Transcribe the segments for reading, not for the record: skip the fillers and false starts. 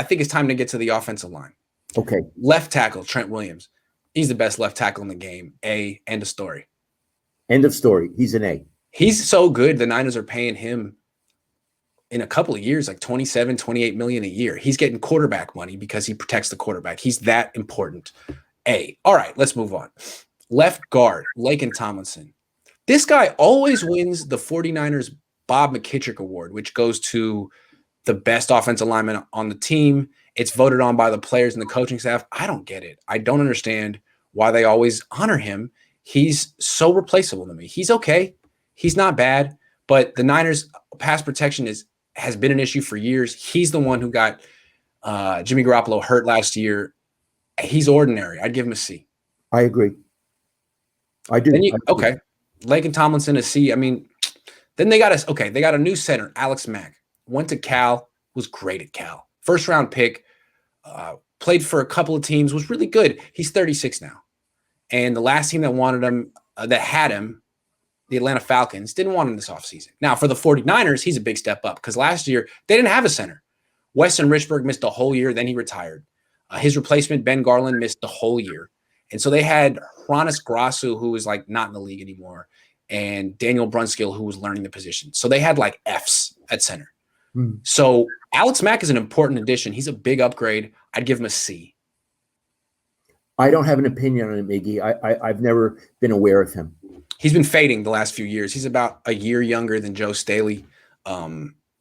I think it's time to get to the offensive line. Okay. Left tackle, Trent Williams. He's the best left tackle in the game. End of story. End of story. He's an A. He's so good. The Niners are paying him in a couple of years, like 27, 28 million a year. He's getting quarterback money because he protects the quarterback. He's that important. A. All right, let's move on. Left guard, Laken Tomlinson. This guy always wins the 49ers Bob McKittrick Award, which goes to the best offensive lineman on the team. It's voted on by the players and the coaching staff. I don't get it. I don't understand why they always honor him. He's so replaceable to me. He's okay. He's not bad, but the Niners pass protection has been an issue for years. He's the one who got Jimmy Garoppolo hurt last year. He's ordinary. I'd give him a C. I agree. I do. Okay. Laken Tomlinson, a C. I mean, then they got a new center, Alex Mack. Went to Cal, was great at Cal. First round pick, played for a couple of teams, was really good. He's 36 now. And the last team that wanted him, that had him, the Atlanta Falcons, didn't want him this offseason. Now, for the 49ers, he's a big step up because last year they didn't have a center. Weston Richburg missed the whole year, then he retired. His replacement, Ben Garland, missed the whole year. And so they had Hronis Grasu, who was like not in the league anymore, and Daniel Brunskill, who was learning the position. So they had like Fs at center. So Alex Mack is an important addition. He's a big upgrade. I'd give him a C. I don't have an opinion on him, Iggy. I've never been aware of him. He's been fading the last few years. He's about a year younger than Joe Staley.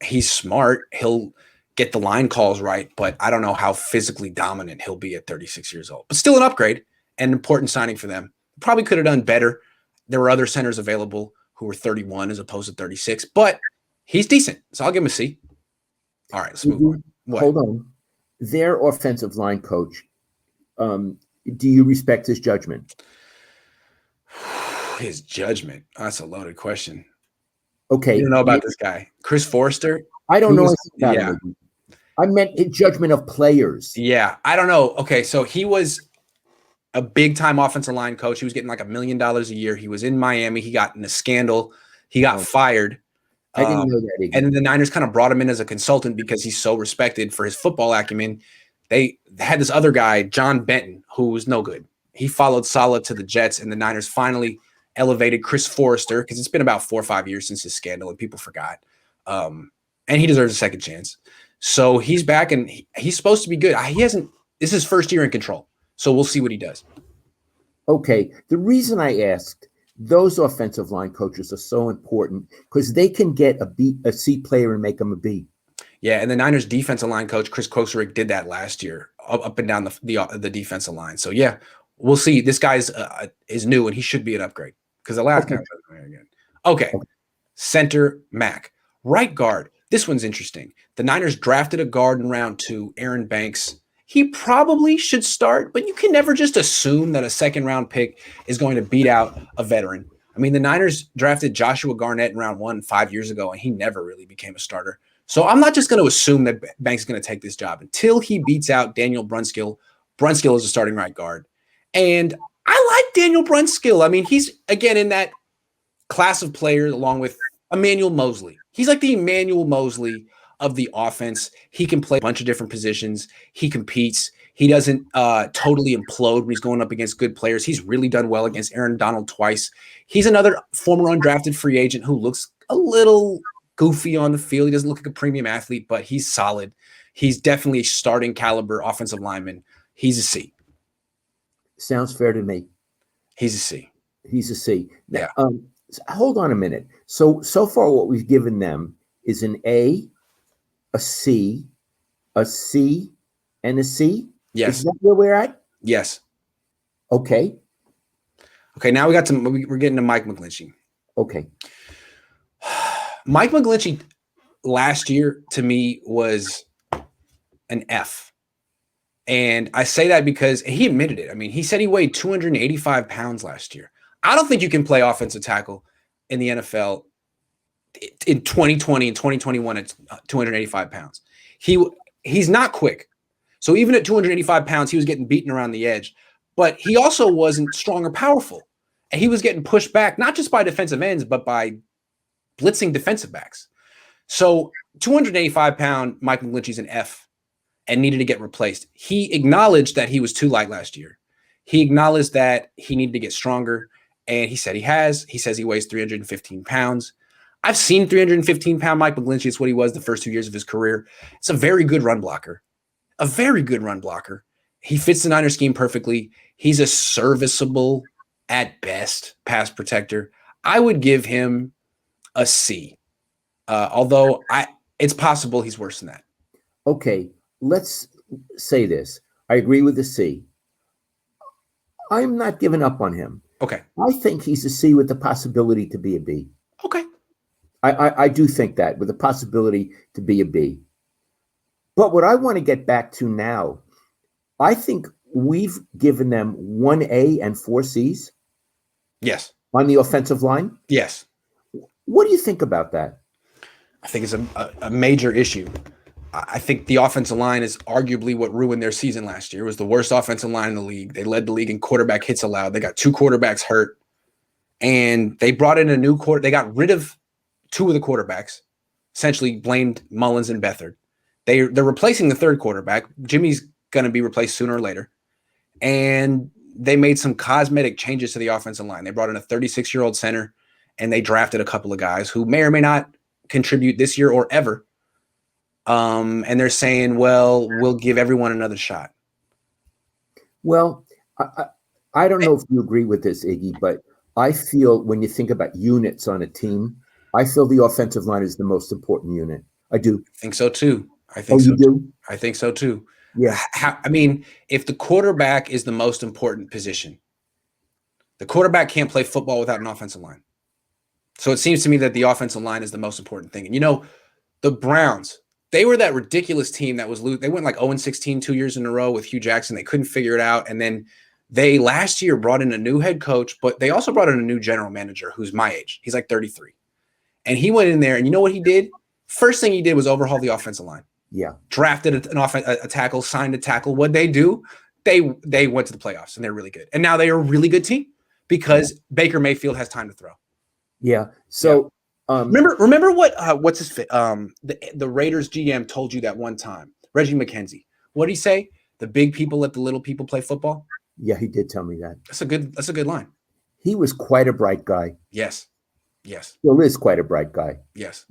He's smart. He'll get the line calls right, but I don't know how physically dominant he'll be at 36 years old. But still an upgrade and an important signing for them. Probably could have done better. There were other centers available who were 31 as opposed to 36, but he's decent. So I'll give him a C. All right, let's move on. Hold on. Their offensive line coach, do you respect his judgment? His judgment? That's a loaded question. Okay. You don't know about this guy. Chris Forrester? I don't know about him. I meant his judgment of players. Yeah, I don't know. Okay, so he was a big-time offensive line coach. He was getting like $1 million a year. He was in Miami. He got in a scandal. He got fired. I didn't know that. And then the Niners kind of brought him in as a consultant because he's so respected for his football acumen. They had this other guy, John Benton, who was no good. He followed Saleh to the Jets, and the Niners finally elevated Chris Forrester because it's been about 4 or 5 years since his scandal, and people forgot. And he deserves a second chance. So he's back, and he's supposed to be good. This is his first year in control, so we'll see what he does. Okay. The reason I asked, those offensive line coaches are so important because they can get a C player and make them a B. Yeah, and the Niners defensive line coach, Chris Kosarick, did that last year, up and down the defensive line. So, yeah, we'll see. This guy's is new, and he should be an upgrade because the last guy was again. Okay, center, Mack. Right guard, this one's interesting. The Niners drafted a guard in round 2, Aaron Banks. He probably should start, but you can never just assume that a second-round pick is going to beat out a veteran. I mean, the Niners drafted Joshua Garnett in round 1 5 years ago, and he never really became a starter. So I'm not just going to assume that Banks is going to take this job until he beats out Daniel Brunskill. Brunskill is a starting right guard. And I like Daniel Brunskill. I mean, he's, again, in that class of players along with Emmanuel Mosley. He's like the Emmanuel Mosley of the offense. He can play a bunch of different positions. He competes. He doesn't totally implode when he's going up against good players. He's really done well against Aaron Donald twice. He's another former undrafted free agent who looks a little goofy on the field. He doesn't look like a premium athlete, but he's solid. He's definitely a starting caliber offensive lineman. He's a C. Sounds fair to me. He's a C. He's a C. Yeah. Hold on a minute. So far what we've given them is an A, a C, and a C? Yes. Is that where we're at? Yes. Okay. Okay, now we're getting to Mike McGlinchey. Okay. Mike McGlinchey last year to me was an F. And I say that because he admitted it. I mean, he said he weighed 285 pounds last year. I don't think you can play offensive tackle in the NFL in 2020 and 2021 at 285 pounds. He's not quick. So even at 285 pounds, he was getting beaten around the edge. But he also wasn't strong or powerful. And he was getting pushed back, not just by defensive ends, but by blitzing defensive backs. So 285-pound Mike McGlinchey's an F. and needed to get replaced. He acknowledged that he was too light last year. He acknowledged that he needed to get stronger, and he said he has. He says he weighs 315 pounds. I've seen 315-pound Mike McGlinchey. It's what he was the first 2 years of his career. It's a very good run blocker. A very good run blocker. He fits the Niners scheme perfectly. He's a serviceable, at best, pass protector. I would give him a C. Although it's possible he's worse than that. Okay, let's say this. I agree with the C. I'm not giving up on him. Okay. I think he's a C with the possibility to be a B. Okay. I do think that, with the possibility to be a B. But what I want to get back to now, I think we've given them 1A and 4 Cs. Yes. On the offensive line. Yes. What do you think about that? I think it's a major issue. I think the offensive line is arguably what ruined their season last year. It was the worst offensive line in the league. They led the league in quarterback hits allowed. They got 2 quarterbacks hurt, and they brought in a new They got rid of 2 of the quarterbacks, essentially blamed Mullins and Beathard. They're replacing the 3rd quarterback. Jimmy's going to be replaced sooner or later. And they made some cosmetic changes to the offensive line. They brought in a 36-year-old center, and they drafted a couple of guys who may or may not contribute this year or ever. And they're saying, well, we'll give everyone another shot. Well, I don't know if you agree with this, Iggy, but I feel when you think about units on a team, I feel the offensive line is the most important unit. I do. I think so too. I think you do? I think so too. Yeah. I mean, if the quarterback is the most important position, the quarterback can't play football without an offensive line. So it seems to me that the offensive line is the most important thing. And the Browns, they were that ridiculous team that was they went like 0-16 2 years in a row with Hugh Jackson. They couldn't figure it out. And then they last year brought in a new head coach, but they also brought in a new general manager who's my age. He's like 33. And he went in there, and you know what he did? First thing he did was overhaul the offensive line. Yeah. Drafted a tackle, signed a tackle. What'd they do? They went to the playoffs, and they're really good. And now they are a really good team because Baker Mayfield has time to throw. Yeah. So remember what's his fit? The Raiders GM told you that one time, Reggie McKenzie. What did he say? The big people let the little people play football. Yeah, he did tell me that. That's a good line. He was quite a bright guy. Yes. Still is quite a bright guy. Yes.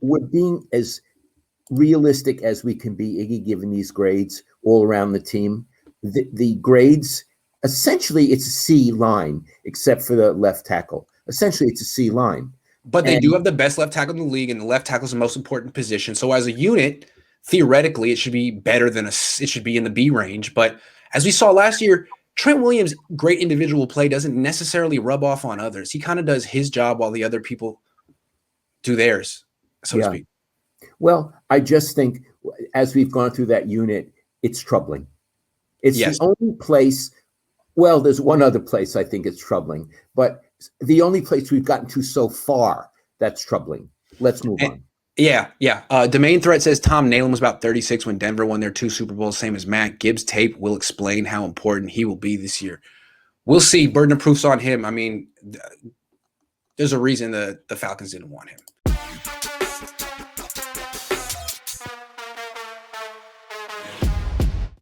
We're being as realistic as we can be, Iggy, given these grades all around the team. The grades, essentially, it's a C line, except for the left tackle. Essentially, it's a C line. But they do have the best left tackle in the league, and the left tackle is the most important position. So as a unit, theoretically, it should be better than it should be in the B range. But as we saw last year, Trent Williams' great individual play doesn't necessarily rub off on others. He kind of does his job while the other people do theirs, so to speak. Well, I just think as we've gone through that unit, it's troubling. It's the only place. Well, there's one other place I think it's troubling, but the only place we've gotten to so far that's troubling. Let's move on. Yeah. Domain Threat says Tom Nalen was about 36 when Denver won their 2 Super Bowls, same as Mack. Gibbs' tape will explain how important he will be this year. We'll see. Burden of proof's on him. I mean, there's a reason the Falcons didn't want him.